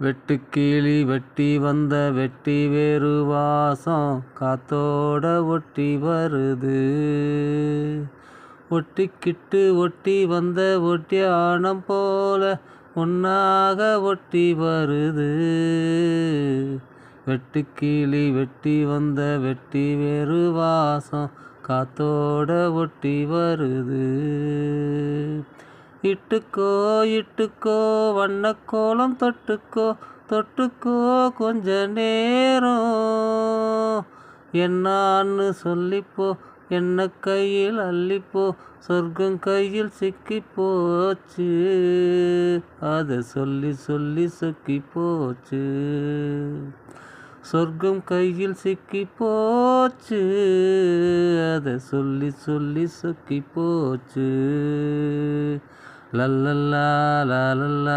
வெட்டுக்கிளி வெட்டி வந்த வெட்டி வேறு வாசம் காத்தோட ஒட்டி வருது. ஒட்டிக்கிட்டு ஒட்டி வந்த ஒட்டியானம் போல ஒன்னாக ஒட்டி வருது. வெட்டுக்கிளி வெட்டி வந்த வெட்டி வேறு வாசம் காத்தோட ஒட்டி வருது. இட்டுக்கோ இட்டுக்கோ வண்ணக்கோலம் தொட்டுக்கோ தொட்டுக்கோ கொஞ்ச நேரம் என்னான்னு சொல்லிப்போ என்ன கையில் அள்ளிப்போ சொர்க்கம் கையில் சிக்கி போச்சு அதை சொல்லி சொல்லி சொக்கி போச்சு. சொர்க்கம் கையில் சிக்கி போச்சு அதை சொல்லி சொல்லி சொக்கி போச்சு. லல்லல்லா லாலல்லா